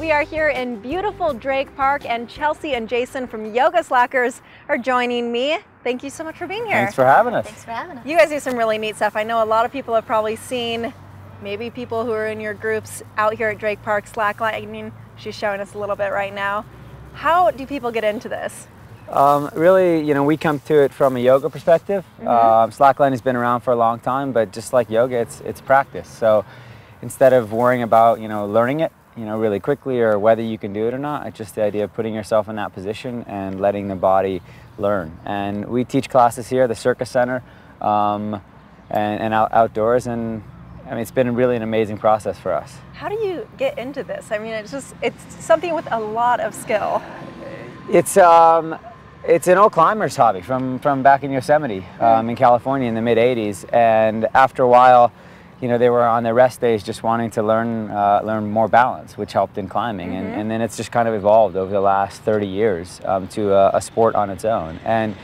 We are here in beautiful Drake Park, and Chelsea and Jason from Yoga Slackers are joining me. Thank you so much for being here. Thanks for having us. Thanks for having us. You guys do some really neat stuff. I know a lot of people have probably seen, maybe people who are in your groups out here at Drake Park slacklining. She's showing us a little bit right now. How do people get into this? Really, we come to it from a yoga perspective. Slacklining has been around for a long time, but just like yoga, it's practice. So instead of worrying about, learning it, really quickly or whether you can do it or not, it's just the idea of putting yourself in that position and letting the body learn. And we teach classes here at the Circus Center and outdoors, and I mean, it's been really an amazing process for us. How do you get into this? I mean, it's something with a lot of skill. It's an old climber's hobby from back in Yosemite in California in the mid '80s, and after a while, they were on their rest days just wanting to learn more balance, which helped in climbing. And then it's just kind of evolved over the last 30 years to a sport on its own. And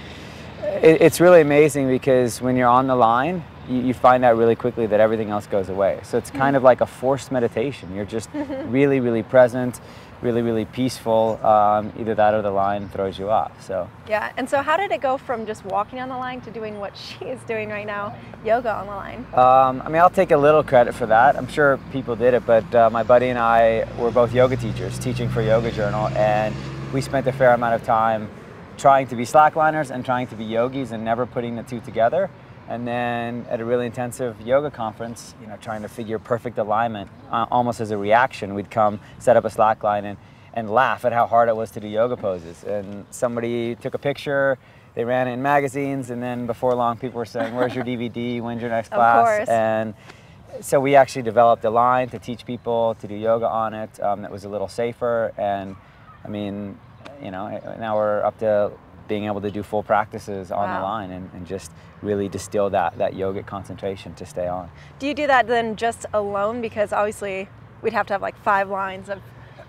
it's really amazing because when you're on the line, you find out really quickly that everything else goes away. So it's kind of like a forced meditation. You're just really, really present, really, really peaceful. Either that or the line throws you off. So yeah. And so how did it go from just walking on the line to doing what she is doing right now, yoga on the line? I mean, I'll take a little credit for that. I'm sure people did it, but my buddy and I were both yoga teachers teaching for Yoga Journal, and we spent a fair amount of time trying to be slackliners and trying to be yogis and never putting the two together. And then at a really intensive yoga conference, trying to figure perfect alignment, almost as a reaction, we'd come, set up a slackline and laugh at how hard it was to do yoga poses. And somebody took a picture, they ran it in magazines, and then before long people were saying, where's your DVD, when's your next class? Of course. And so we actually developed a line to teach people to do yoga on it that was a little safer. And I mean, now we're up to being able to do full practices on the line and just really distill that yogic concentration to stay on. Do you do that then just alone? Because obviously we'd have to have like 5 lines of,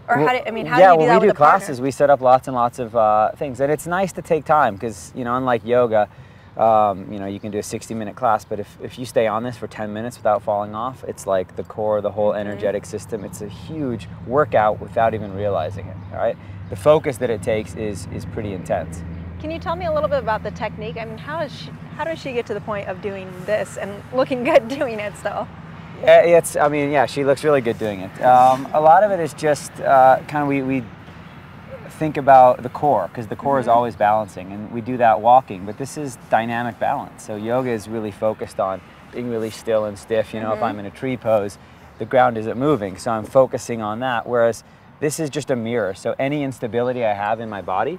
or how do you do that with a partner? Yeah, when we do classes, we set up lots and lots of things, and it's nice to take time because unlike yoga, you can do a 60-minute class, but if you stay on this for 10 minutes without falling off, it's like the core, the whole energetic system. It's a huge workout without even realizing it. All right, the focus that it takes is pretty intense. Can you tell me a little bit about the technique? I mean, how does she get to the point of doing this and looking good doing it still? Yeah, she looks really good doing it. A lot of it is just we think about the core, because the core is always balancing, and we do that walking, but this is dynamic balance. So yoga is really focused on being really still and stiff. If I'm in a tree pose, the ground isn't moving, so I'm focusing on that, whereas this is just a mirror. So any instability I have in my body,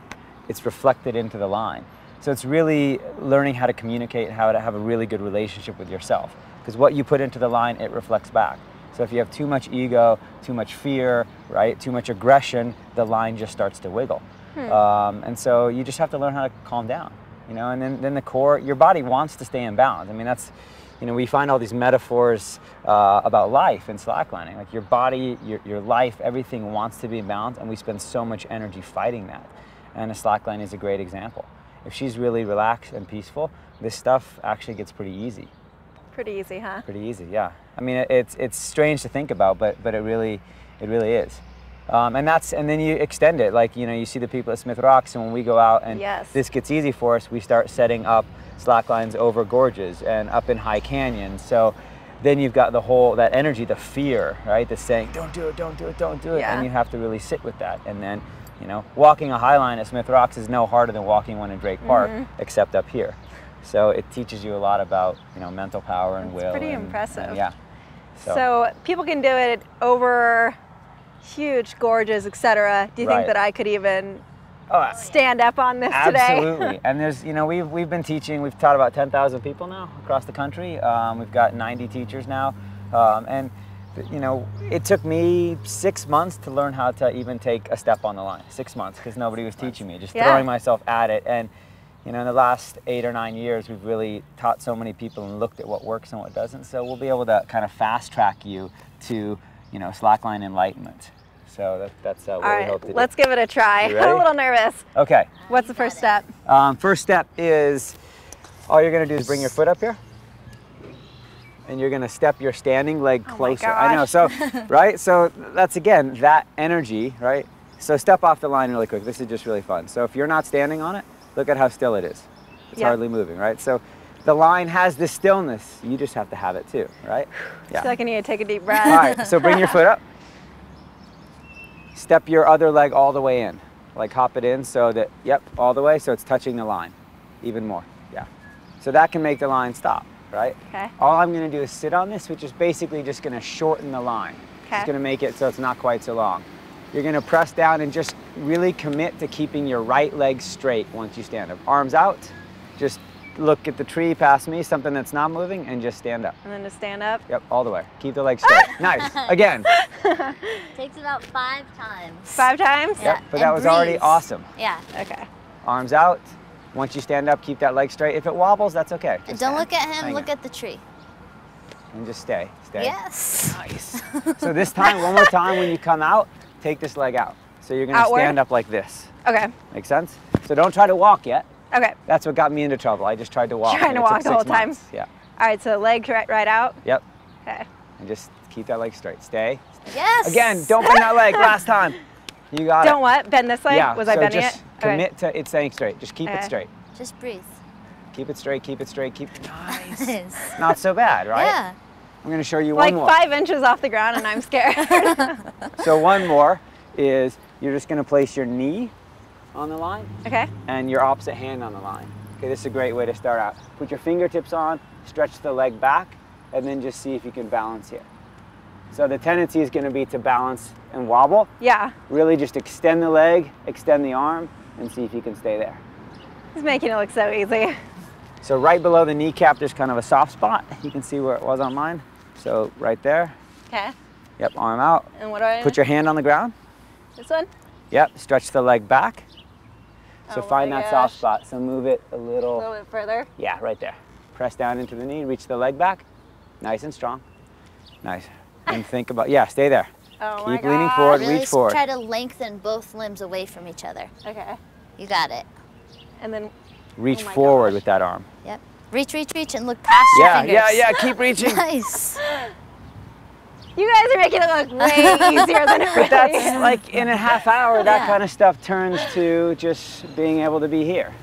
it's reflected into the line. So it's really learning how to communicate, how to have a really good relationship with yourself. Because what you put into the line, it reflects back. So if you have too much ego, too much fear, right, too much aggression, the line just starts to wiggle. And so you just have to learn how to calm down, and then the core, your body wants to stay in balance. I mean, that's, we find all these metaphors about life in slacklining. Like your body, your life, everything wants to be in balance, and we spend so much energy fighting that. And a slackline is a great example. If she's really relaxed and peaceful, this stuff actually gets pretty easy. Pretty easy, huh? Pretty easy, yeah. I mean, it's strange to think about, but it really is. And then you extend it. Like, you see the people at Smith Rocks, and when we go out and this gets easy for us, we start setting up slacklines over gorges and up in high canyons. So then you've got that energy, the fear, right? The saying, don't do it, don't do it, don't do it. Yeah. And you have to really sit with that. And then, walking a high line at Smith Rocks is no harder than walking one in Drake Park, except up here. So it teaches you a lot about, mental power and will. It's pretty impressive. Yeah. So people can do it over huge gorges, etc. Do you think that I could even stand up on this today? Absolutely. And there's, we've been teaching, we've taught about 10,000 people now across the country. We've got 90 teachers now. And it took me 6 months to learn how to even take a step on the line. 6 months, because nobody was teaching me, just throwing myself at it. And in the last 8 or 9 years, we've really taught so many people and looked at what works and what doesn't. So we'll be able to kind of fast track you to, slackline enlightenment. So that's what we hope to do. Let's give it a try. I'm a little nervous. Okay. What's the first step? First step is, all you're going to do is bring your foot up here. and you're gonna step your standing leg Oh my closer. I know, gosh. so, right? So that's again, that energy, right? So step off the line really quick. This is just really fun. So if you're not standing on it, look at how still it is. It's Yep. hardly moving, right? So the line has this stillness. You just have to have it too, right? I feel like I need to take a deep breath. All right, so bring your foot up. Step your other leg all the way in. Like hop it in so that, yep, all the way, so it's touching the line. Even more, yeah. So that can make the line stop, right? Okay. All I'm gonna do is sit on this, which is basically just gonna shorten the line. Okay. It's gonna make it so it's not quite so long. You're gonna press down and just really commit to keeping your right leg straight once you stand up. Arms out, just look at the tree past me, something that's not moving, and just stand up. And then to stand up. Yep, all the way. Keep the leg straight. Nice. Again. Takes about 5 times. 5 times? Yeah. Yep, but that and was already breathe. awesome. Yeah. Okay. Arms out. Once you stand up, keep that leg straight. If it wobbles, that's okay. And Just don't look at him, hang look it. at the tree. And just stay. Yes. Nice. So this time, one more time, when you come out, take this leg out. So you're gonna Outward? stand up like this. Okay. Make sense? So don't try to walk yet. Okay. That's what got me into trouble. I just tried to walk. Trying and to it took walk the whole 6 time. months. Yeah. All right, so leg right out. Yep. Okay. And just keep that leg straight. Stay. Yes. Again, don't bend that leg. Last time. You got it. Don't what? Bend this leg? Yeah. Was I so bending just it? commit to it staying straight. Just keep it Okay. straight. Just breathe. Keep it straight. Keep it straight. Keep. Nice. Nice. Not so bad, right? Yeah. I'm going to show you Like one more. 5 inches off the ground and I'm scared. So one more is you're just going to place your knee on the line Okay. and your opposite hand on the line. Okay, this is a great way to start out. Put your fingertips on, stretch the leg back, and then just see if you can balance here. So the tendency is going to be to balance and wobble. Yeah. Really just extend the leg, extend the arm, and see if you can stay there. He's making it look so easy. So right below the kneecap, there's kind of a soft spot. You can see where it was on mine. So right there. Okay. Yep, arm out. And what do I Put your hand on the ground. This one? Yep, stretch the leg back. So Oh find my that soft gosh. spot. So move it a A little. little bit further. Yeah, right there. Press down into the knee, reach the leg back. Nice and strong. Nice. And think about, yeah, stay there. Oh my Keep leaning gosh. forward, Really reach forward. try to lengthen both limbs away from each other. Okay. You got it. And then, Reach Oh my forward gosh. with that arm. Yep. Reach, reach, reach, and look past your Yeah, fingers. yeah, yeah, keep reaching. Nice. you guys are making it look way easier than it really But that's is. like in a half hour, that Yeah. kind of stuff turns to just being able to be here,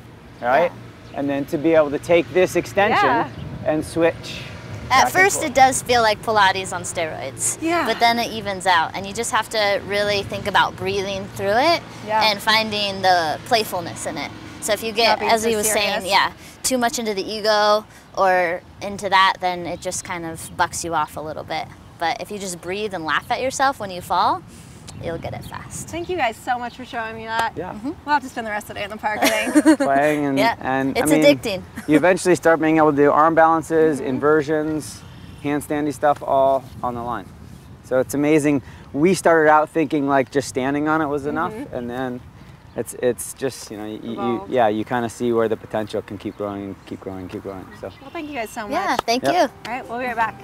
right? And then to be able to take this extension Yeah. and switch. At back and first, forth. it does feel like Pilates on steroids. Yeah. But then it evens out, and you just have to really think about breathing through it Yeah. and finding the playfulness in it. So if you Not get, being as so he was saying, serious. yeah, too much into the ego or into that, then it just kind of bucks you off a little bit. But if you just breathe and laugh at yourself when you fall, you'll get it fast. Thank you guys so much for showing me that. Yeah. We'll have to spend the rest of the day in the park, I think. Playing and, Yeah, and it's I mean, addicting. You eventually start being able to do arm balances, Mm-hmm. inversions, handstandy stuff all on the line. So it's amazing. We started out thinking like just standing on it was enough, and then it's just, you know, Evolved. you kind of see where the potential can keep growing, keep growing, keep growing. So. Well, thank you guys so much. Yeah, thank Yep. you. All right, we'll be right back.